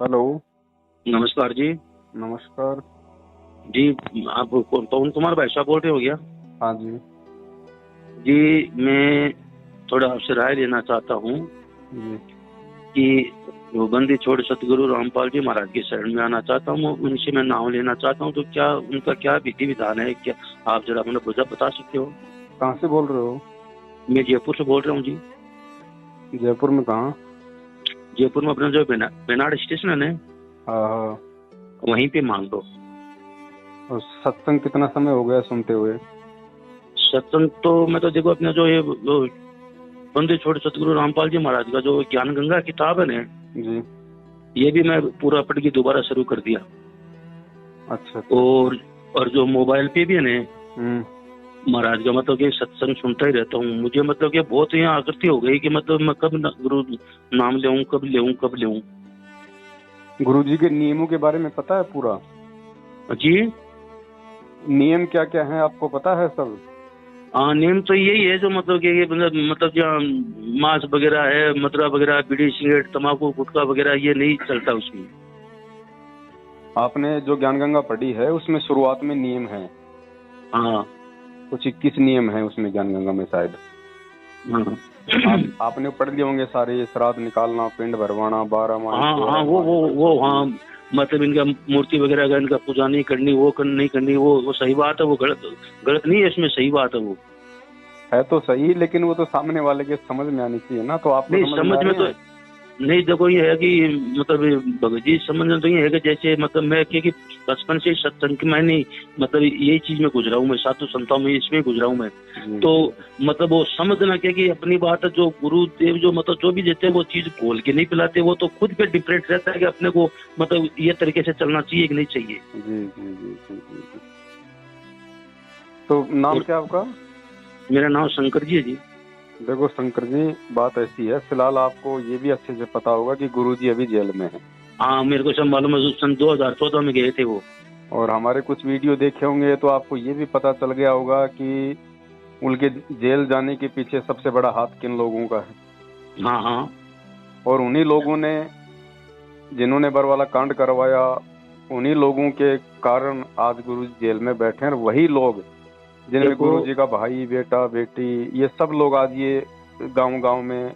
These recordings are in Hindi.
हेलो। नमस्कार जी। नमस्कार जी, आप पवन कुमार भाई साहब बोल रहे हो क्या? हाँ जी। जी, मैं थोड़ा आपसे राय लेना चाहता हूँ जी कि वो बंदी छोड़ सतगुरु रामपाल जी महाराज की शरण में आना चाहता हूँ, उनसे मैं नाम लेना चाहता हूँ। तो क्या उनका क्या विधि विधान है, क्या आप जरा मुझे बता सकते हो? कहाँ से बोल रहे हो? मैं जयपुर से बोल रहा हूँ जी। जयपुर में कहाँ? जयपुर में अपना जो बेनाड स्टेशन है हाँ हाँ। वहीं पे मान लो। और सत्संग कितना समय हो गया सुनते हुए? सत्संग तो मैं तो देखो अपना जो ये बंदी छोड़ सतगुरु रामपाल जी महाराज का जो ज्ञान गंगा किताब है ना जी। ये भी मैं पूरा पढ़ के दोबारा शुरू कर दिया। अच्छा। और जो मोबाइल पे भी है ना हम्म। महाराज का मतलब कि सत्संग सुनता ही रहता हूँ। मुझे मतलब कि बहुत ही आकृति हो गई कि मतलब मैं कब गुरु नाम लेऊं, कब लेऊं। गुरु जी के नियमों के बारे में पता है पूरा? जी नियम क्या क्या है आपको पता है सब? हाँ, नियम तो यही है जो मतलब कि ये मतलब जो मांस वगैरह है, मदिरा वगैरह, बीड़ी सिगरेट तंबाकू गुटखा वगैरह ये नहीं चलता उसमें। आपने जो ज्ञान गंगा पढ़ी है उसमें शुरुआत में नियम है, हाँ कुछ 21 नियम है उसमें ज्ञान गंगा में शायद। हाँ आपने पढ़ लिए होंगे सारे, श्राद्ध निकालना, पिंड भरवाना, 12 माह हाँ हाँ 14 वो माह वो व्रत वो करना। हाँ, मतलब इनका मूर्ति वगैरह का इनका पूजा नहीं करनी, वो नहीं करनी, वो सही बात है, वो गलत नहीं है, इसमें सही बात है वो। है तो सही, लेकिन वो तो सामने वाले के समझ में आनी चाहिए ना। तो आपको नहीं समझ में आ समझ में रही तो है? नहीं, देखो ये है कि मतलब भगत जी समझ में तो ये है कि जैसे मतलब मैं कि बचपन से सत्संग की मैं नहीं मतलब यही चीज में गुजरा हूँ, मैं साधु संतों में इसमें गुजरा हूँ मैं। तो मतलब वो समझना क्या कि अपनी बात है, जो गुरुदेव जो मतलब जो भी देते हैं वो चीज बोल के नहीं पिलाते, वो तो खुद पे डिपेंड रहता है कि अपने को मतलब ये तरीके से चलना चाहिए कि नहीं चाहिए। जी जी जी जी जी जी। तो नाम और क्या आपका? मेरा नाम शंकर जी है जी। देखो शंकर जी, बात ऐसी है, फिलहाल आपको ये भी अच्छे से पता होगा कि गुरुजी अभी जेल में है। हाँ मेरे को सब मालूम है, सन 2014 में गए थे वो। और हमारे कुछ वीडियो देखे होंगे तो आपको ये भी पता चल गया होगा कि उनके जेल जाने के पीछे सबसे बड़ा हाथ किन लोगों का है। हाँ हाँ और उन्हीं लोगों ने, जिन्होंने बरवाला कांड करवाया, उन्हीं लोगों के कारण आज गुरुजी जेल में बैठे हैं। और वही लोग जिनमें देखो। गुरुजी का भाई, बेटा, बेटी, ये सब लोग आज ये गांव गांव में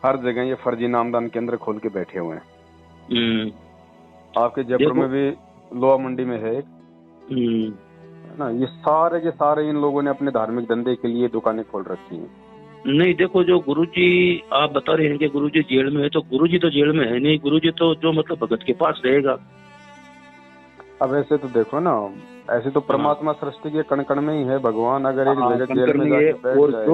हर जगह ये फर्जी नामदान केंद्र खोल के बैठे हुए हैं। हम्म। आपके जयपुर देखो। में भी लोहा मंडी में है एक, है ना। ये सारे के सारे इन लोगों ने अपने धार्मिक धंधे के लिए दुकानें खोल रखी हैं। नहीं देखो, जो गुरुजी आप बता रहे हैं कि गुरुजी जेल में है, तो गुरुजी तो जेल में है नहीं, गुरुजी तो जो मतलब भगत के पास रहेगा। अब ऐसे तो देखो ना, ऐसे तो हाँ परमात्मा सृष्टि के कण कण में ही है भगवान। अगर एक हाँ, जगह जेल में कंकर्मी है। जाके बैठ जाएगा।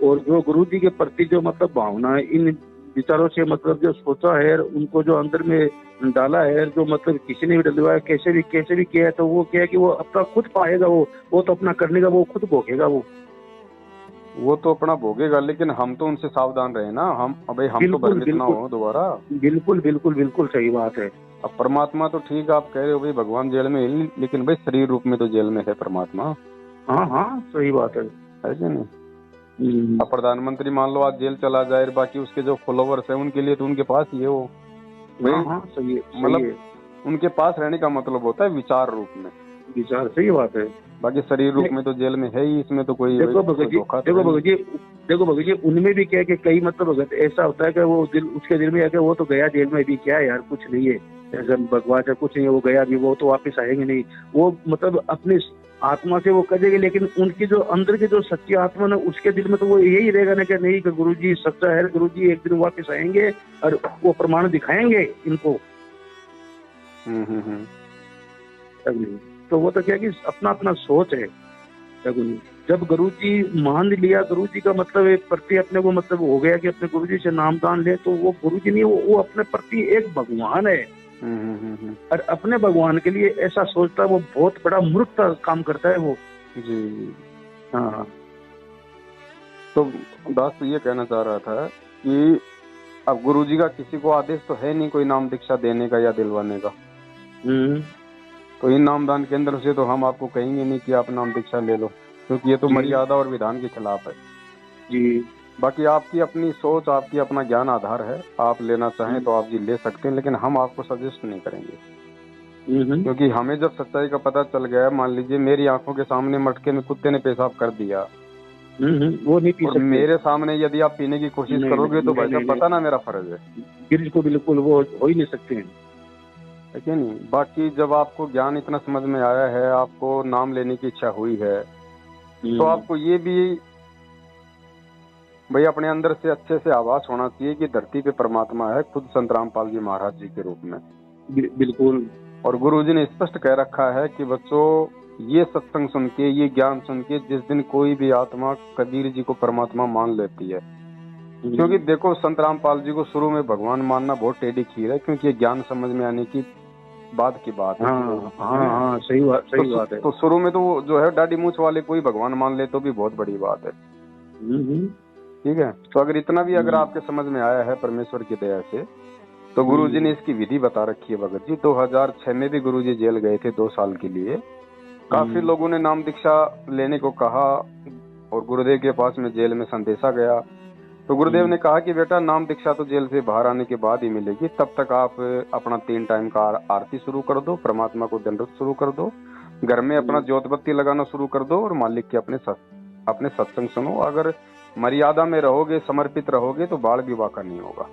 और जो गुरुजी के प्रति जो मतलब भावना है, इन विचारों से मतलब जो सोचा है, उनको जो अंदर में डाला है, जो मतलब किसी ने भी डलवाया, कैसे भी किया है, तो वो क्या है कि वो अपना खुद पाएगा, वो तो अपना करने का वो खुद भोगेगा वो तो अपना भोगेगा, लेकिन हम तो उनसे सावधान रहे ना। हम अबे हम तो बिल्कुल भ्रमित ना बिल्कुल हो दोबारा। बिल्कुल बिल्कुल बिल्कुल सही बात है। अब परमात्मा तो ठीक है, आप कह रहे हो भाई भगवान जेल में है, लेकिन भाई शरीर रूप में तो जेल में है परमात्मा, हाँ हाँ सही बात है। है कि नहीं। हम्म। अब प्रधानमंत्री मान लो आज जेल चला जाए, बाकी उसके जो फॉलोवर्स हैं उनके लिए तो उनके पास ही है वो भाई। हाँ हाँ सही है सही मतलब है। उनके पास रहने का मतलब होता है विचार रूप में, विचार सही बात है। बाकी शरीर रूप नहीं, में तो जेल में है ही। इसमें तो कोई देखो भगत कोई जी, धोखा तो है नहीं। देखो भगत जी, उनमें भी क्या है कि कई मतलब भगत ऐसा होता है कि वो दिल उसके दिल में है कि वो तो गया जेल में, भी क्या है यार, कुछ नहीं है, ऐसा बकवास है, कुछ नहीं है, वो गया भी, वो तो वापस आएंगे नहीं। वो मतलब अपनी आत्मा से वो करेंगे, लेकिन उनकी जो अंदर की जो सच्ची आत्मा ना, उसके दिल में तो वो यही रहेगा ना कि नहीं कि गुरु जी सच्चा है, गुरु जी एक दिन वापस आएंगे और वो प्रमाण दिखाएंगे इनको। हम्म। तो वो तो क्या है कि अपना अपना सोच है। जब गुरुजी मान लिया, गुरुजी का मतलब एक प्रति अपने को मतलब हो गया कि अपने गुरुजी से नामदान ले, तो वो गुरुजी नहीं, वो अपने प्रति एक भगवान है। और अपने भगवान के लिए ऐसा सोचता है, वो बहुत बड़ा मूर्ख का काम करता है वो। जी। हाँ तो दास तो ये कहना चाह रहा था कि अब गुरुजी का किसी को आदेश तो है नहीं कोई नाम दीक्षा देने का या दिलवाने का। हम्म। तो इन नामदान केंद्र से तो हम आपको कहेंगे नहीं कि आप नाम दीक्षा ले लो, क्योंकि ये तो जी मर्यादा और विधान के खिलाफ है। जी बाकी आपकी अपनी सोच, आपकी अपना ज्ञान आधार है। आप लेना चाहें तो आप जी ले सकते हैं, लेकिन हम आपको सजेस्ट नहीं करेंगे, क्योंकि हमें जब सच्चाई का पता चल गया, मान लीजिए मेरी आंखों के सामने मटके में कुत्ते ने पेशाब कर दिया, वो नहीं पी और सकते। मेरे सामने यदि आप पीने की कोशिश करोगे तो भाई साहब पता ना मेरा फर्ज है, बिल्कुल बिल्कुल वो हो ही नहीं सकते हैं, है कि नहीं। बाकी जब आपको ज्ञान इतना समझ में आया है, आपको नाम लेने की इच्छा हुई है, तो आपको ये भी भाई अपने अंदर से अच्छे से आभास होना चाहिए कि धरती पे परमात्मा है, खुद संत रामपाल जी महाराज जी के रूप में। बिल्कुल। और गुरुजी ने स्पष्ट कह रखा है कि बच्चों, ये सत्संग सुन के, ये ज्ञान सुन के, जिस दिन कोई भी आत्मा कबीर जी को परमात्मा मान लेती है, क्योंकि देखो संत रामपाल जी को शुरू में भगवान मानना बहुत टेढ़ी खीर है, क्योंकि ये ज्ञान समझ में आने की बाद की बात है। हाँ, सही बात है। तो शुरू में तो जो है दाढ़ी मूछ वाले कोई भगवान मान ले तो भी बहुत बड़ी बात है, ठीक है। तो अगर इतना भी अगर आपके समझ में आया है परमेश्वर की दया से, तो गुरुजी ने इसकी विधि बता रखी है भगत जी। 2006 में भी गुरुजी जेल गए थे 2 साल के लिए। काफी लोगों ने नाम दीक्षा लेने को कहा, और गुरुदेव के पास में जेल में संदेशा गया, तो गुरुदेव ने कहा कि बेटा नाम दीक्षा तो जेल से बाहर आने के बाद ही मिलेगी, तब तक आप अपना 3 टाइम का आरती शुरू कर दो, परमात्मा को दंडवत शुरू कर दो, घर में अपना ज्योत बत्ती लगाना शुरू कर दो, और मालिक के अपने सत्संग सुनो। अगर मर्यादा में रहोगे, समर्पित रहोगे, तो बाढ़ भी वाका नहीं होगा।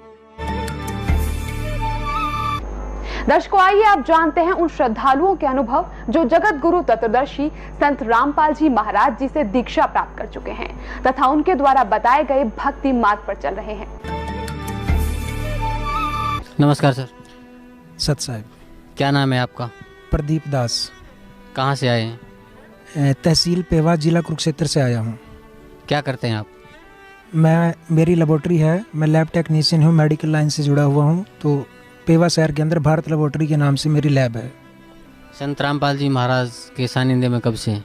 दर्शकों, आइए आप जानते हैं उन श्रद्धालुओं के अनुभव जो जगत गुरु तत्वदर्शी संत रामपाल जी महाराज जी से दीक्षा प्राप्त कर चुके हैं तथा उनके द्वारा बताए गए भक्ति मार्ग पर चल रहे हैं। नमस्कार सर। सत साहब। क्या नाम है आपका? प्रदीप दास। कहाँ से आए हैं? तहसील पेवा, जिला कुरुक्षेत्र से आया हूँ। क्या करते हैं आप? मेरी लेबोरेटरी है, मैं लैब टेक्नीशियन हूँ, मेडिकल लाइन से जुड़ा हुआ हूँ। तो पेवा शहर के अंदर भारत लेबोरेटरी के नाम से मेरी लैब है। संत रामपाल जी महाराज के सानिध्य में कब से हैं?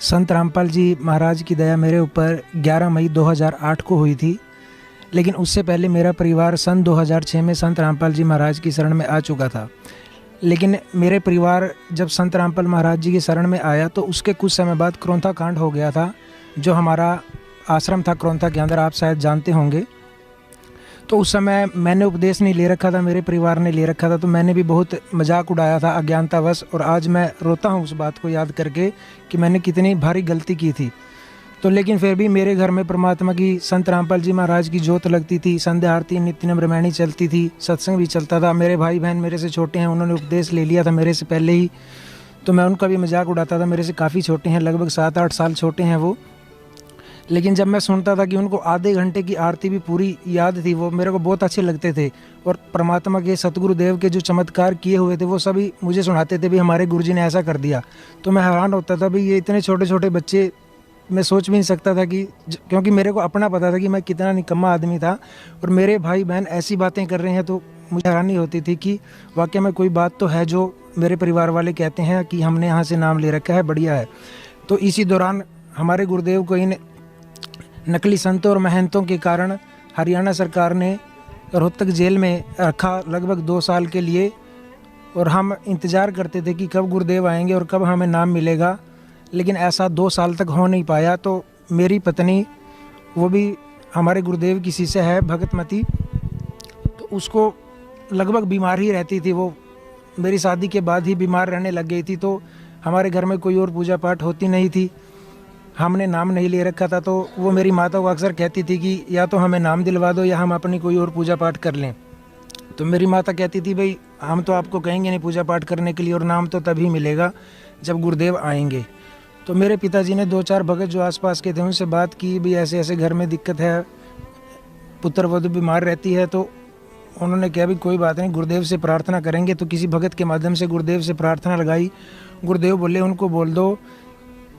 संत रामपाल जी महाराज की दया मेरे ऊपर 11 मई 2008 को हुई थी, लेकिन उससे पहले मेरा परिवार सन 2006 में संत रामपाल जी महाराज की शरण में आ चुका था। लेकिन मेरे परिवार जब संत रामपाल महाराज जी की शरण में आया तो उसके कुछ समय बाद क्रोंथा कांड हो गया था, जो हमारा आश्रम था क्रोंथा के अंदर, आप शायद जानते होंगे। तो उस समय मैंने उपदेश नहीं ले रखा था, मेरे परिवार ने ले रखा था, तो मैंने भी बहुत मजाक उड़ाया था अज्ञानतावश, और आज मैं रोता हूँ उस बात को याद करके कि मैंने कितनी भारी गलती की थी। तो लेकिन फिर भी मेरे घर में परमात्मा की, संत रामपाल जी महाराज की जोत लगती थी, संध्या आरती नित्य नम रामायणी चलती थी, सत्संग भी चलता था। मेरे भाई बहन मेरे से छोटे हैं, उन्होंने उपदेश ले लिया था मेरे से पहले ही, तो मैं उनका भी मजाक उड़ाता था। मेरे से काफ़ी छोटे हैं, लगभग 7-8 साल छोटे हैं वो। लेकिन जब मैं सुनता था कि उनको आधे घंटे की आरती भी पूरी याद थी, वो मेरे को बहुत अच्छे लगते थे। और परमात्मा के, सतगुरुदेव के जो चमत्कार किए हुए थे वो सभी मुझे सुनाते थे, भी हमारे गुरुजी ने ऐसा कर दिया। तो मैं हैरान होता था, भी ये इतने छोटे छोटे बच्चे, मैं सोच भी नहीं सकता था कि, क्योंकि मेरे को अपना पता था कि मैं कितना निकम्मा आदमी था, और मेरे भाई बहन ऐसी बातें कर रहे हैं, तो मुझे हैरानी होती थी कि वाकई में कोई बात तो है जो मेरे परिवार वाले कहते हैं कि हमने यहाँ से नाम ले रखा है, बढ़िया है। तो इसी दौरान हमारे गुरुदेव को इन नकली संतों और महंतों के कारण हरियाणा सरकार ने रोहतक जेल में रखा लगभग 2 साल के लिए, और हम इंतज़ार करते थे कि कब गुरुदेव आएंगे और कब हमें नाम मिलेगा। लेकिन ऐसा 2 साल तक हो नहीं पाया। तो मेरी पत्नी, वो भी हमारे गुरुदेव की शिष्य है, भगतमती, तो उसको लगभग बीमार ही रहती थी। वो मेरी शादी के बाद ही बीमार रहने लग गई थी, तो हमारे घर में कोई और पूजा पाठ होती नहीं थी, हमने नाम नहीं ले रखा था। तो वो मेरी माता को अक्सर कहती थी कि या तो हमें नाम दिलवा दो या हम अपनी कोई और पूजा पाठ कर लें। तो मेरी माता कहती थी, भाई हम तो आपको कहेंगे नहीं पूजा पाठ करने के लिए, और नाम तो तभी मिलेगा जब गुरुदेव आएंगे। तो मेरे पिताजी ने 2-4 भगत जो आसपास के थे उनसे बात की, भी ऐसे ऐसे घर में दिक्कत है, पुत्र वधू बीमार रहती है। तो उन्होंने कहा भी कोई बात नहीं, गुरुदेव से प्रार्थना करेंगे। तो किसी भगत के माध्यम से गुरुदेव से प्रार्थना लगाई। गुरुदेव बोले उनको बोल दो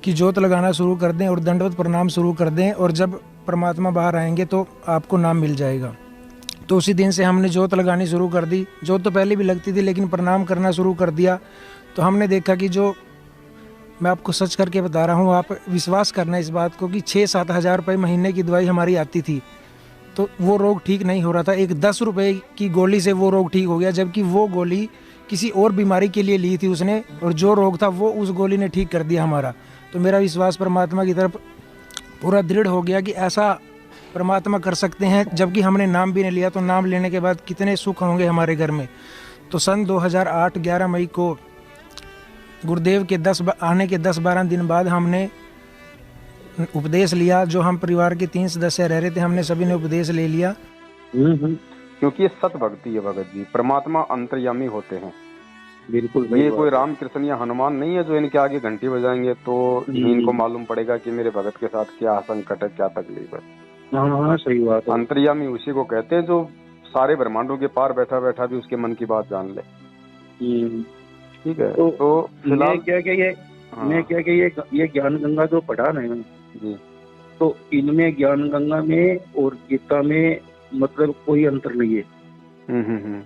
कि जोत लगाना शुरू कर दें और दंडवत प्रणाम शुरू कर दें, और जब परमात्मा बाहर आएंगे तो आपको नाम मिल जाएगा। तो उसी दिन से हमने जोत लगानी शुरू कर दी। जोत तो पहले भी लगती थी, लेकिन प्रणाम करना शुरू कर दिया। तो हमने देखा कि जो मैं आपको सच करके बता रहा हूँ, आप विश्वास करना इस बात को, कि 6-7 हज़ार रुपये महीने की दवाई हमारी आती थी, तो वो रोग ठीक नहीं हो रहा था। एक 10 रुपये की गोली से वो रोग ठीक हो गया, जबकि वो गोली किसी और बीमारी के लिए ली थी उसने, और जो रोग था वो उस गोली ने ठीक कर दिया हमारा। तो मेरा विश्वास परमात्मा की तरफ पूरा दृढ़ हो गया कि ऐसा परमात्मा कर सकते हैं, जबकि हमने नाम भी नहीं लिया। तो नाम लेने के बाद कितने सुख होंगे हमारे घर में। तो सन 2008 11 मई को गुरुदेव के आने के 10-12 दिन बाद हमने उपदेश लिया। जो हम परिवार के 3 सदस्य रह रहे थे, हमने सभी ने उपदेश ले लिया। क्योंकि ये सत भक्ति है भगत जी, परमात्मा अंतर्यामी होते हैं। बिल्कुल, ये कोई रामकृष्ण या हनुमान नहीं है जो इनके आगे घंटी बजाएंगे तो इनको मालूम पड़ेगा कि मेरे भगत के साथ क्या संकट है, क्या तकलीफ है। हाँ, सही बात है। अंतर्यामी उसी को कहते हैं जो सारे ब्रह्मांडों के पार बैठा बैठा भी उसके मन की बात जान ले। ठीक है। तो मैं क्या ये ज्ञान गंगा जो पढ़ा ना जी, तो इनमें ज्ञान गंगा में और गीता में मतलब कोई अंतर नहीं है।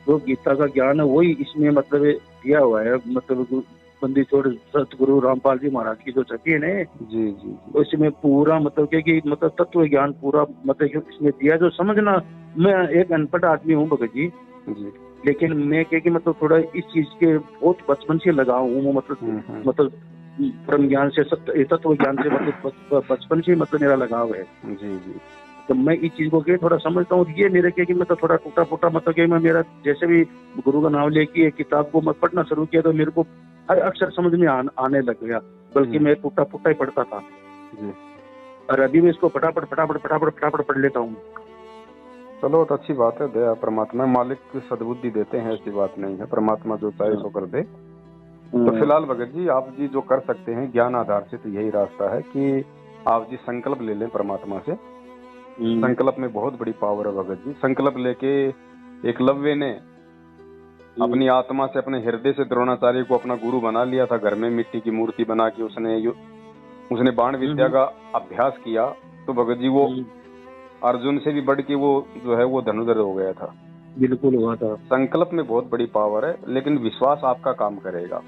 जो गीता का ज्ञान है वही इसमें मतलब दिया हुआ है। मतलब बंदी छोड़ सतगुरु रामपाल जी महाराज की जो छठी है ना जी, तो इसमें पूरा मतलब क्या कि मतलब तत्व ज्ञान पूरा मतलब इसमें दिया। जो समझना, मैं एक अनपढ़ आदमी हूँ भगत जी, लेकिन मैं क्या कि मतलब थोड़ा इस चीज के बहुत बचपन से लगाव हूँ। मतलब परम ज्ञान से, तत्व ज्ञान से मतलब बचपन से मतलब मेरा लगाव है जी। तो मैं इस चीज को क्या थोड़ा समझता हूँ। ये मेरे क्या कि मतलब थोड़ा टूटा फूटा मतलब कि मैं मेरा जैसे भी गुरु का नाम लेके किताब को मैं पढ़ना शुरू किया तो मेरे को हर अक्षर समझ में आने लग गया, बल्कि मैं टूटा फूटा ही पढ़ता था जी। और अभी मैं इसको फटाफट पढ़ लेता हूँ। चलो तो अच्छी बात है। दया परमात्मा, मालिक सद्बुद्धि देते हैं, ऐसी बात नहीं है। परमात्मा जो चाहे सो कर दे। तो फिलहाल भगत जी आप जी जो कर सकते हैं ज्ञान आधार से, तो यही रास्ता है कि आप जी संकल्प ले लें परमात्मा से। संकल्प में बहुत बड़ी पावर है भगत जी। संकल्प लेके एकलव्य ने अपनी आत्मा से, अपने हृदय से द्रोणाचार्य को अपना गुरु बना लिया था। घर में मिट्टी की मूर्ति बना के उसने बाण विद्या का अभ्यास किया। तो भगत जी वो अर्जुन से भी बढ़ के वो जो है वो धनुधर हो गया था। बिल्कुल हुआ था। संकल्प में बहुत बड़ी पावर है, लेकिन विश्वास आपका काम करेगा।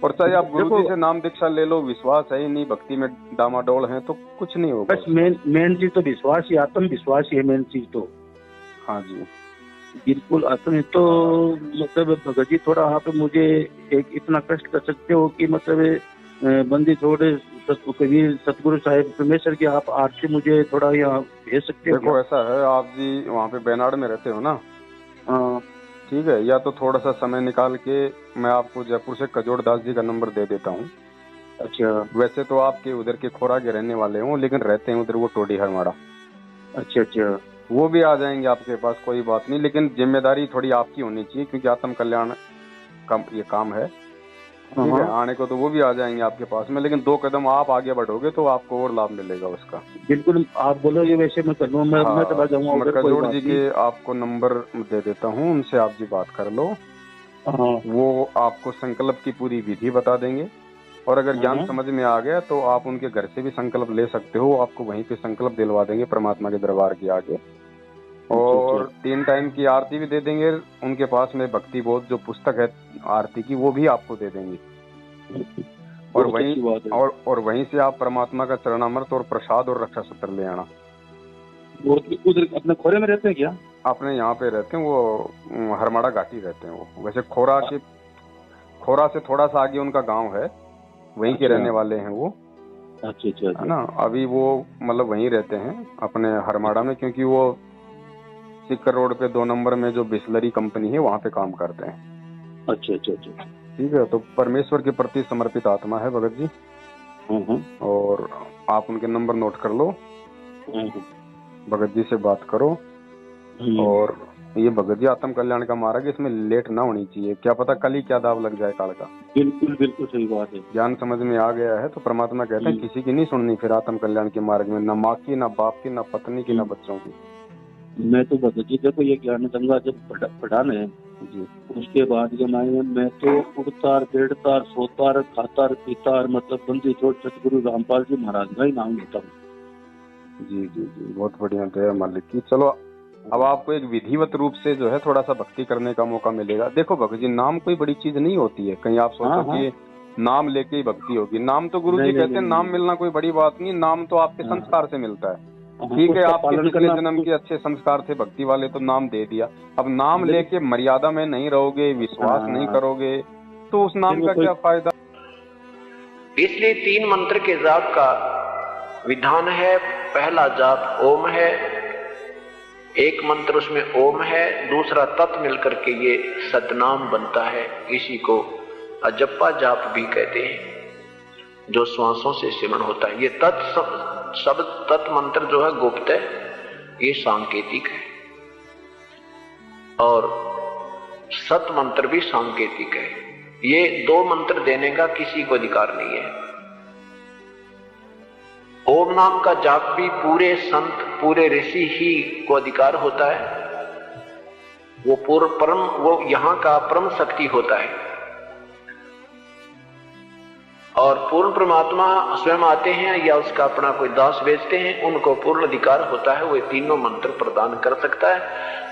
और चाहे आप गुरु जी से नाम दीक्षा ले लो, विश्वास है ही नहीं, भक्ति में डामाडोल है तो कुछ नहीं होगा। बस मेन चीज तो विश्वास ही, आत्मविश्वास ही है मेन चीज तो। हाँ जी, बिल्कुल आत्म। तो मतलब भगत जी थोड़ा आप मुझे एक इतना कष्ट कर सकते हो कि मतलब बंदी छोड़े कबीर सतगुरु साहिब परमेश्वर की आप आरती मुझे थोड़ा यहाँ भेज सकते हो? देखो ऐसा है, आप जी वहाँ पे बेनाड में रहते हो ना? हाँ ठीक है। या तो थोड़ा सा समय निकाल के मैं आपको जयपुर से कजोड़ दास जी का नंबर दे देता हूँ। अच्छा। वैसे तो आपके उधर के खोरा के रहने वाले हों, लेकिन रहते हैं उधर वो टोडी हरमाड़ा। अच्छा। वो भी आ जाएंगे आपके पास, कोई बात नहीं। लेकिन जिम्मेदारी थोड़ी आपकी होनी चाहिए, क्योंकि आत्म कल्याण का ये काम है। ठीक है, आने को तो वो भी आ जाएंगे आपके पास में, लेकिन 2 कदम आप आगे बढ़ोगे तो आपको और लाभ मिलेगा उसका। बिल्कुल, आप बोलोगे वैसे मैं कर लूँगा। मैं चला जाऊंगा। मैं कजोड़ जी के आपको नंबर दे देता हूँ, उनसे आप जी बात कर लो। वो आपको संकल्प की पूरी विधि बता देंगे। और अगर ज्ञान समझ में आ गया तो आप उनके घर से भी संकल्प ले सकते हो। आपको वहीं पे संकल्प दिलवा देंगे परमात्मा के दरबार के आगे। और 3 टाइम की आरती भी दे देंगे। उनके पास में भक्ति बोध जो पुस्तक है आरती की, वो भी आपको दे देंगे। और वहीं से आप परमात्मा का चरणामृत और प्रसाद और रक्षा सूत्र ले आना। उधर अपने खोरे में रहते हैं क्या? अपने यहाँ पे रहते हैं, वो हरमाड़ा घाटी रहते हैं वो। वैसे खोरा से थोड़ा सा आगे उनका गांव है, वहीं के रहने वाले हैं वो। अच्छा है ना। अभी वो मतलब वहीं रहते हैं अपने हरमाड़ा में, क्योंकि वो सिक्कर रोड पे 2 नंबर में जो बिस्लरी कंपनी है वहाँ पे काम करते हैं। अच्छा। ठीक है। तो परमेश्वर के प्रति समर्पित आत्मा है भगत जी। और आप उनके नंबर नोट कर लो, भगत जी से बात करो। और ये भगत जी आत्म कल्याण का मार्ग, इसमें लेट ना होनी चाहिए। क्या पता कल ही क्या दाव लग जाए काल का। बिल्कुल सही बात है। ज्ञान समझ में आ गया है तो परमात्मा कहते हैं किसी की नहीं सुननी फिर आत्म कल्याण के मार्ग में, न माँ की, न बाप की, न पत्नी की, न बच्चों की। मैं तो भगत जी देखो ये ज्ञान गंगा जब पढ़ाने जी, उसके बाद ये मैं तो उड़तार बेड़तार सोतार खातार पीतार मतलब बंदी छोड़ सतगुरु रामपाल जी महाराज का ही नाम लेता हूँ। जी, बहुत बढ़िया दया मालिक की। चलो अब आपको एक विधिवत रूप से जो है थोड़ा सा भक्ति करने का मौका मिलेगा। देखो भगत जी, नाम कोई बड़ी चीज नहीं होती है। कहीं आप सोचो कि नाम लेके ही भक्ति होगी। नाम तो गुरु जी कहते हैं नाम मिलना कोई बड़ी बात नहीं। नाम तो आपके संस्कार से मिलता है। ठीक है, आपके पिछले जन्म के अच्छे संस्कार थे भक्ति वाले तो नाम दे दिया। अब नाम लेके मर्यादा में नहीं रहोगे, विश्वास नहीं करोगे तो उस नाम का क्या फायदा। इसलिए 3 मंत्र के जाप का विधान है पहला जाप ओम है, एक मंत्र उसमें ओम है, दूसरा तत् मिलकर के ये सतनाम बनता है। इसी को अजप्पा जाप भी कहते हैं, जो श्वासों से सिमरण होता है। ये शब्द तत् मंत्र जो है गुप्त है, ये सांकेतिक है, और सत मंत्र भी सांकेतिक है। ये दो मंत्र देने का किसी को अधिकार नहीं है। ओम नाम का जाप भी पूरे संत, पूरे ऋषि ही को अधिकार होता है। वो यहां का परम शक्ति होता है, और पूर्ण परमात्मा स्वयं आते हैं या उसका अपना कोई दास भेजते हैं, उनको पूर्ण अधिकार होता है। वो तीनों मंत्र प्रदान कर सकता है,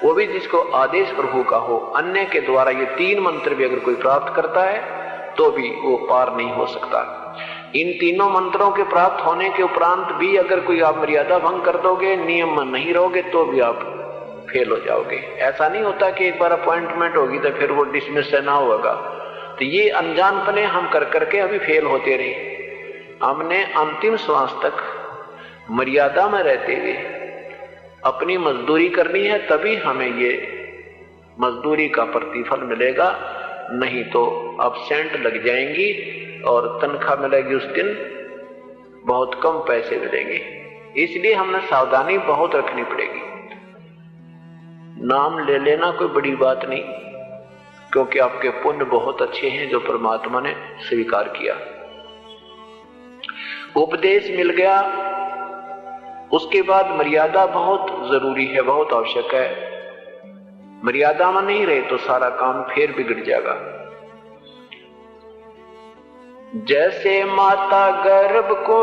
वो भी जिसको आदेश प्रभु का हो। अन्य के द्वारा ये तीन मंत्र भी अगर कोई प्राप्त करता है तो भी वो पार नहीं हो सकता। इन तीनों मंत्रों के प्राप्त होने के उपरांत भी अगर कोई आप मर्यादा भंग कर दोगे, नियम में नहीं रहोगे, तो भी आप फेल हो जाओगे। ऐसा नहीं होता कि एक बार अपॉइंटमेंट होगी तो फिर वो डिसमिस ना होगा। तो ये अनजानपने हम कर करके अभी फेल होते रहे। हमने अंतिम श्वास तक मर्यादा में रहते हुए अपनी मजदूरी करनी है, तभी हमें ये मजदूरी का प्रतिफल मिलेगा। नहीं तो अपसेंट लग जाएंगी और तनख्वाह मिलेगी उस दिन बहुत कम पैसे मिलेंगे। इसलिए हमें सावधानी बहुत रखनी पड़ेगी। नाम ले लेना कोई बड़ी बात नहीं, क्योंकि आपके पुण्य बहुत अच्छे हैं जो परमात्मा ने स्वीकार किया। उपदेश मिल गया, उसके बाद मर्यादा बहुत जरूरी है, बहुत आवश्यक है। मर्यादा में नहीं रहे तो सारा काम फिर बिगड़ जाएगा। जैसे माता गर्भ को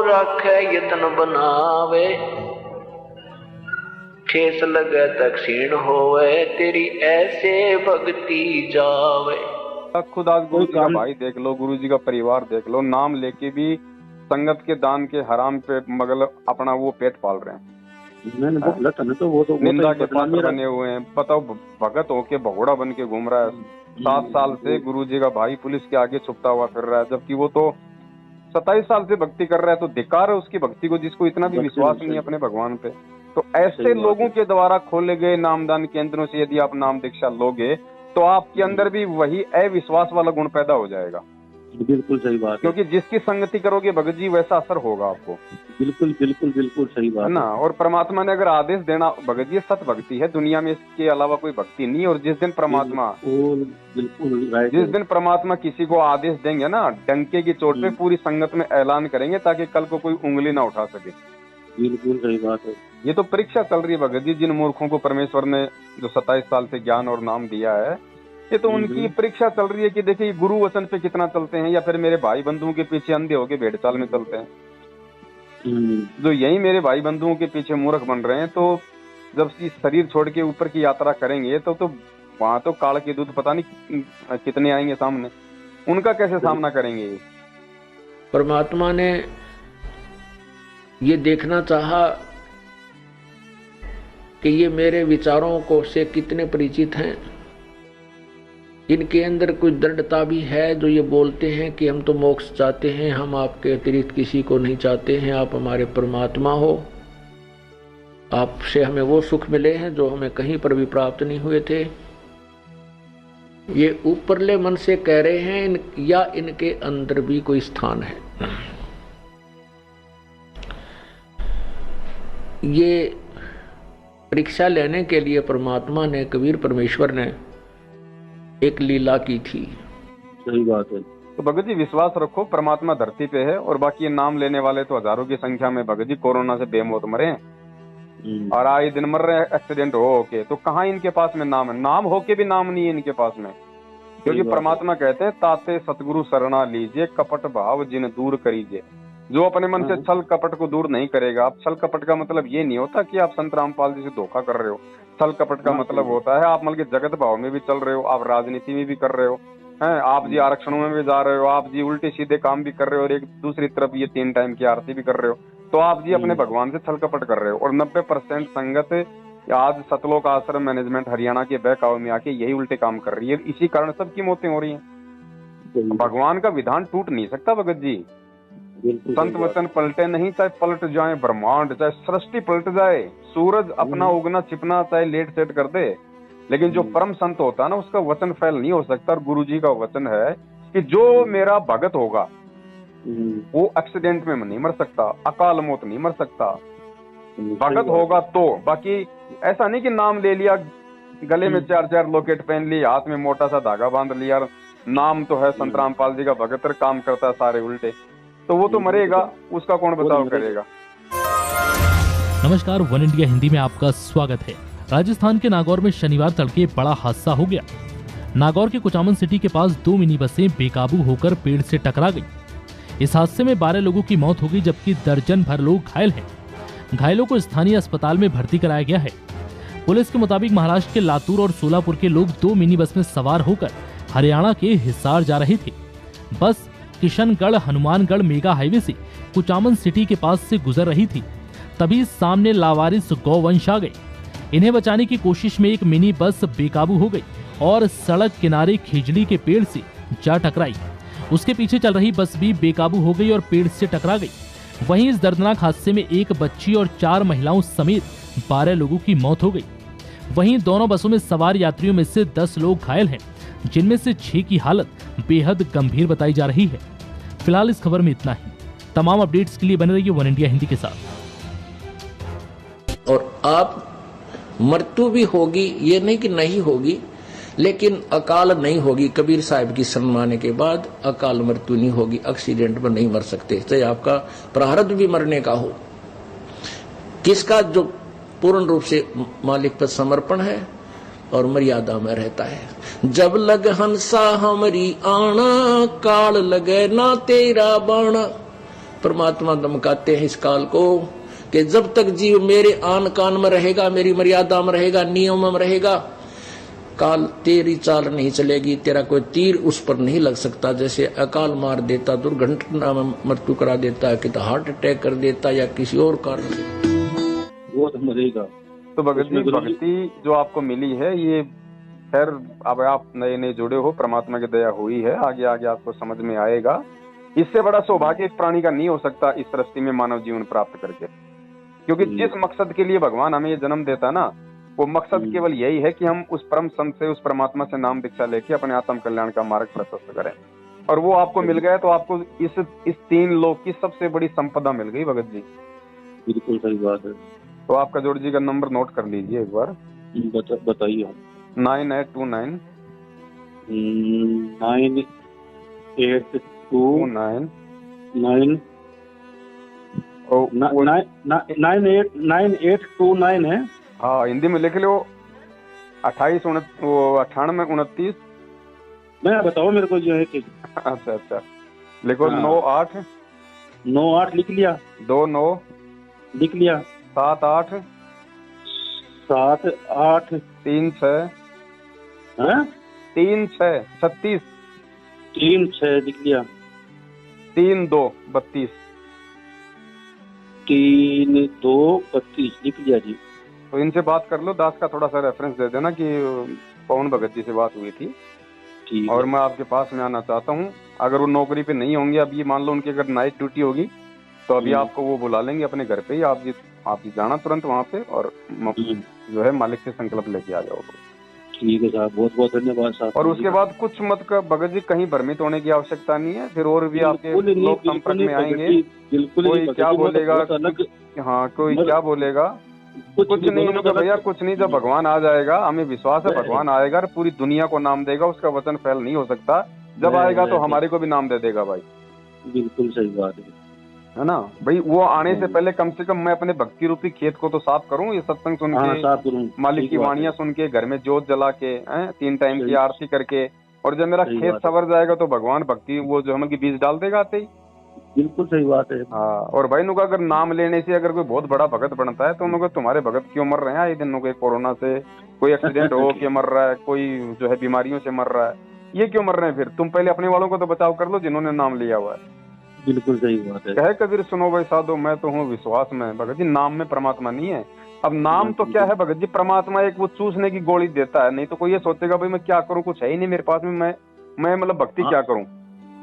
रखे यत्न बनावे, ठेस लगे तक क्षीण होवे, तेरी ऐसे भक्ति जावे। खुद आज गुरु जी का भाई देख लो, गुरु जी का परिवार देख लो, नाम लेके भी संगत के दान के हराम पे मतलब अपना वो पेट पाल रहे हैं। निंदा के पात्र बने हुए हैं। बताओ, भगत होके भगोड़ा बन के घूम रहा है। 7 साल से गुरु जी का भाई पुलिस के आगे छुपता हुआ फिर रहा है, जबकि वो तो 27 साल से भक्ति कर रहा है। तो धिक्कार है उसकी भक्ति को, जिसको इतना भी विश्वास नहीं अपने भगवान पे। तो ऐसे लोगों के द्वारा खोले गए नामदान केंद्रों से यदि आप नाम दीक्षा लोगे तो आपके अंदर भी वही अविश्वास वाला गुण पैदा हो जाएगा। बिल्कुल सही बात है, क्योंकि जिसकी संगति करोगे भगत जी वैसा असर होगा आपको। बिल्कुल बिल्कुल बिल्कुल सही बात है ना। और परमात्मा ने अगर आदेश देना, भगत जी सत भक्ति है, दुनिया में इसके अलावा कोई भक्ति नहीं। और जिस दिन परमात्मा किसी को आदेश देंगे ना, डंके की चोट पे पूरी संगत में ऐलान करेंगे ताकि कल को कोई उंगली ना उठा सके। बिल्कुल सही बात है। ये तो परीक्षा चल रही है भगत जी, जिन मूर्खों को परमेश्वर ने जो 27 साल से ज्ञान और नाम दिया है, ये तो उनकी परीक्षा चल रही है कि देखिए गुरु वचन पे कितना चलते हैं, या फिर मेरे भाई बंधुओं के पीछे अंधे होके भेड़ चाल में चलते हैं। जो यही मेरे भाई बंधुओं के पीछे मूर्ख बन रहे हैं, तो जब इस शरीर छोड़ के ऊपर की यात्रा करेंगे तो वहां तो काल के दूध पता नहीं कितने आएंगे सामने, उनका कैसे सामना करेंगे। परमात्मा ने ये देखना चाहा कि ये मेरे विचारों को से कितने परिचित हैं, इनके अंदर कुछ दृढ़ता भी है जो ये बोलते हैं कि हम तो मोक्ष चाहते हैं, हम आपके अतिरिक्त किसी को नहीं चाहते हैं, आप हमारे परमात्मा हो, आपसे हमें वो सुख मिले हैं जो हमें कहीं पर भी प्राप्त नहीं हुए थे। ये ऊपरले मन से कह रहे हैं या इनके अंदर भी कोई स्थान है। ये परीक्षा लेने के लिए परमात्मा ने, कबीर परमेश्वर ने एक लीला की थी। सही बात है। तो भगत जी विश्वास रखो, परमात्मा धरती पे है, और बाकी ये नाम लेने वाले तो हजारों की संख्या में भगत जी कोरोना से बेमौत मरे हैं और आए दिन मर रहे हैं एक्सीडेंट हो के। तो कहाँ इनके पास में नाम है? नाम होके भी नाम नहीं है इनके पास में, क्योंकि परमात्मा कहते हैं ताते सतगुरु शरणा लीजिए, कपट भाव जिन दूर करीजिए। जो अपने मन से छल कपट को दूर नहीं करेगा। अब छल कपट का मतलब ये नहीं होता कि आप संत रामपाल जी से धोखा कर रहे हो। छल कपट का मतलब होता है आप मतलब जगत भाव में भी चल रहे हो, आप राजनीति में भी कर रहे हो, हैं आप जी आरक्षणों में भी जा रहे हो, आप जी उल्टे सीधे काम भी कर रहे हो, और एक दूसरी तरफ ये 3 टाइम की आरती भी कर रहे हो। तो आप जी अपने भगवान से छल कपट कर रहे हो। और 90% संगत आज सतलोक आश्रम मैनेजमेंट हरियाणा के बहकाव में आके यही उल्टे काम कर रही है। इसी कारण सबकी मौतें हो रही है। भगवान का विधान टूट नहीं सकता भगत जी। संत वचन पलटे नहीं, चाहे पलट जाए ब्रह्मांड, चाहे सृष्टि पलट जाए, सूरज अपना उगना छिपना चाहे लेट सेट कर दे, लेकिन जो परम संत होता है ना उसका वचन फैल नहीं हो सकता। और गुरु जी का वचन है कि जो मेरा भगत होगा वो एक्सीडेंट में नहीं मर सकता, अकाल मौत नहीं मर सकता, भगत होगा तो। बाकी ऐसा नहीं कि नाम ले लिया, गले में 4-4 लॉकेट पहन ली, हाथ में मोटा सा धागा बांध लिया, नाम तो है संत रामपाल जी का भगत, काम करता है सारे उल्टे, तो वो तो मरेगा, उसका कौन बचाव करेगा। नमस्कार, वन इंडिया हिंदी में आपका स्वागत है। राजस्थान के नागौर में शनिवार तड़के बड़ा हादसा हो गया। नागौर के कुचामन सिटी के पास 2 मिनी बसें बेकाबू होकर पेड़ से टकरा गई। इस हादसे में 12 लोगों की मौत हो गई, जबकि दर्जन भर लोग घायल हैं। घायलों को स्थानीय अस्पताल में भर्ती कराया गया है। पुलिस के मुताबिक महाराष्ट्र के लातूर और सोलापुर के लोग 2 मिनी बस में सवार होकर हरियाणा के हिसार जा रहे थे। बस किशनगढ़ हनुमानगढ़ मेगा हाईवे से कुचामन सिटी के पास से गुजर रही थी, तभी सामने लावारिस गौवंश आ गए। इन्हें बचाने की कोशिश में एक मिनी बस बेकाबू हो गई और सड़क किनारे खिजड़ी के पेड़ से जा टकराई। उसके पीछे चल रही बस भी बेकाबू हो गई और पेड़ से टकरा गई। वहीं इस दर्दनाक हादसे में एक बच्ची और 4 महिलाओं समेत 12 लोगों की मौत हो गई। वहीं दोनों बसों में सवार यात्रियों में से 10 लोग घायल हैं, जिनमें से 6 की हालत बेहद गंभीर बताई जा रही है। फिलहाल इस खबर में इतना ही। तमाम अपडेट्स के लिए बने रहिए वन इंडिया हिंदी के साथ। और आप मृत्यु भी होगी, ये नहीं कि नहीं होगी, लेकिन अकाल नहीं होगी। कबीर साहब की शरण माने के बाद अकाल मृत्यु नहीं होगी, एक्सीडेंट में नहीं मर सकते, चाहे आपका प्रारब्ध भी मरने का हो। किसका जो पूर्ण रूप से मालिक पर समर्पण है और मर्यादा में रहता है। जब लग हंसा हमारी आना, काल लगे ना तेरा बाणा। परमात्मा धमकाते हैं इस काल को कि जब तक जीव मेरे आन कान में रहेगा, मेरी मर्यादा में रहेगा, नियम में रहेगा, काल तेरी चाल नहीं चलेगी, तेरा कोई तीर उस पर नहीं लग सकता। जैसे अकाल मार देता, दुर्घटना में मृत्यु करा देता है, कि तो हार्ट अटैक कर देता या किसी और कारण से, वो तो मरेगा। तो भगत जी, भक्ति जो आपको मिली है ये खैर अब आप नए नए जुड़े हो, परमात्मा की दया हुई है, आगे आगे आपको समझ में आएगा। इससे बड़ा सौभाग्य इस प्राणी का नहीं हो सकता इस सृष्टि में मानव जीवन प्राप्त करके, क्योंकि जिस मकसद के लिए भगवान हमें ये जन्म देता है ना, वो मकसद केवल यही है कि हम उस परम संत से, उस परमात्मा से नाम दीक्षा लेके अपने आत्म कल्याण का मार्ग प्रशस्त करें। और वो आपको मिल गया तो आपको इस 3 लोक की सबसे बड़ी संपदा मिल गई भगत जी। बिल्कुल सही बात है। तो आपका जोड़ जी का नंबर नोट कर लीजिए एक बार। बताइए। 9829 9829 है। हाँ, हिंदी में लिख लो। 2898 मैं बताओ मेरे को जो है कि अच्छा लिखो। 98 लिख लिया। 29 लिख लिया। 78 36 36 36 36 लिख लिया। 3232 3232 लिख लिया जी। तो इनसे बात कर लो। दास का थोड़ा सा रेफरेंस दे देना कि पवन भगत जी से बात हुई थी और मैं आपके पास में आना चाहता हूँ। अगर वो नौकरी पे नहीं होंगे, अभी मान लो उनकी अगर नाइट ड्यूटी होगी तो अभी आपको वो बुला लेंगे अपने घर पे ही। आप जी जाना तुरंत वहाँ पे और जो है मालिक से संकल्प लेके आ जाओ। ठीक है साहब, बहुत बहुत धन्यवाद साहब। और उसके बाद कुछ मत का भगत जी कहीं भ्रमित होने की आवश्यकता नहीं है। फिर और भी आपके लोग संपर्क में आएंगे। कोई क्या बोलेगा, हाँ कोई क्या बोलेगा, कुछ नहीं भैया, कुछ नहीं। जब भगवान आ जाएगा, हमें विश्वास है भगवान आएगा और पूरी दुनिया को नाम देगा। उसका वचन फैल नहीं हो सकता। जब आएगा तो हमारे को भी नाम दे देगा भाई। बिल्कुल सही बात है ना भाई। वो आने से पहले कम से कम मैं अपने भक्ति रूपी खेत को तो साफ करूं। ये सत्संग सुन के, मालिक की वाणियां सुन के, घर में जोत जला के, 3 टाइम की आरती करके, और जब मेरा खेत सवर जाएगा तो भगवान भक्ति वो जो हम की बीज डाल देगा आते ही। बिल्कुल सही बात है। हाँ, और भाई नुका अगर नाम लेने से अगर कोई बहुत बड़ा भगत बनता है तो उनको तुम्हारे भगत क्यों मर रहे हैं ये दिन, कोरोना से, कोई एक्सीडेंट हो के मर रहा है, कोई जो है बीमारियों से मर रहा है, ये क्यों मर रहे हैं? फिर तुम पहले अपने वालों को तो बचाव कर लो जिन्होंने नाम लिया हुआ है। बिल्कुल सही बात है। कहे कबीर सुनो भाई साधो, मैं तो हूँ विश्वास में। भगत जी नाम में परमात्मा नहीं है। अब नाम तो क्या है भगत जी, परमात्मा एक वो चूसने की गोली देता है। नहीं तो कोई ये सोचेगा भाई मैं क्या करूँ, कुछ है ही नहीं मेरे पास में, मैं मतलब भक्ति क्या करूँ।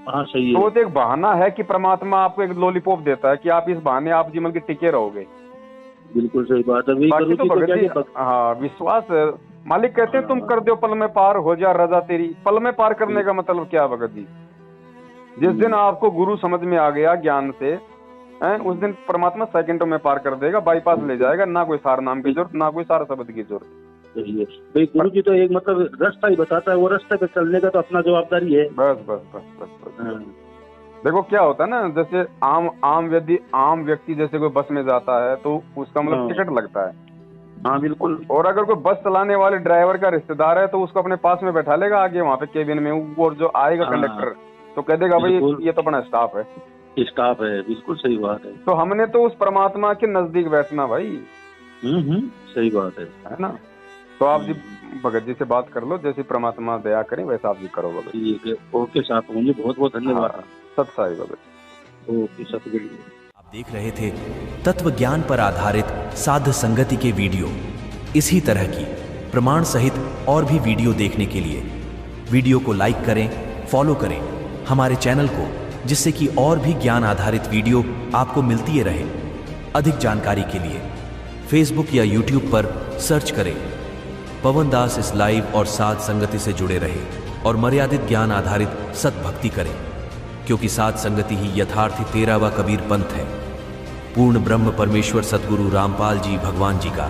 हाँ सही तो है। वो तो एक बहाना है कि परमात्मा आपको एक लॉलीपॉप देता है कि आप इस बहाने आप जीवन के टिके रहोगे। बिल्कुल सही बात है। वही बाकी तो भगत जी क्या हाँ विश्वास मालिक कहते हैं तुम कर दो पल में पार, हो जा रजा तेरी। पल में पार करने का मतलब क्या है भगत जी? जिस दिन आपको गुरु समझ में आ गया ज्ञान से उस दिन परमात्मा सेकंडों में पार कर देगा, बाईपास ले जाएगा। ना कोई सार नाम की जरूरत, ना कोई सार शब्द की जरूरत। सही है भाई, गुरु जी तो एक मतलब रास्ता ही बताता है, वो रास्ते पे चलने का तो अपना जवाबदारी है। बस बस बस बस, बस। देखो क्या होता है ना, जैसे आम व्यक्ति जैसे कोई बस में जाता है तो उसका मतलब टिकट लगता है। हाँ बिल्कुल। और अगर कोई बस चलाने वाले ड्राइवर का रिश्तेदार है तो उसको अपने पास में बैठा लेगा आगे वहाँ पे केबिन में, और जो आएगा कंडक्टर तो कह देगा भाई ये तो अपना स्टाफ है। स्टाफ है, बिल्कुल सही बात है। तो हमने तो उस परमात्मा के नजदीक बैठना भाई। सही बात है ना? तो आप जी भगत जी से बात कर लो, जैसे परमात्मा दया करें वैसा आप भी करो भगत। ठीक है, ओके साहब, मुझे बहुत बहुत धन्यवाद। सत साई भगत। ओके सतगुरु। आप देख रहे थे तत्व ज्ञान पर आधारित साध संगति के वीडियो। इसी तरह की प्रमाण सहित और भी वीडियो देखने के लिए वीडियो को लाइक करें, फॉलो करें हमारे चैनल को, जिससे कि और भी ज्ञान आधारित वीडियो आपको मिलती रहे। अधिक जानकारी के लिए फेसबुक या यूट्यूब पर सर्च करें पवन दास इस लाइव और साध संगति से जुड़े रहे और मर्यादित ज्ञान आधारित सतभक्ति करें, क्योंकि साध संगति ही यथार्थी 13वां कबीर पंथ है। पूर्ण ब्रह्म परमेश्वर सतगुरु रामपाल जी भगवान जी का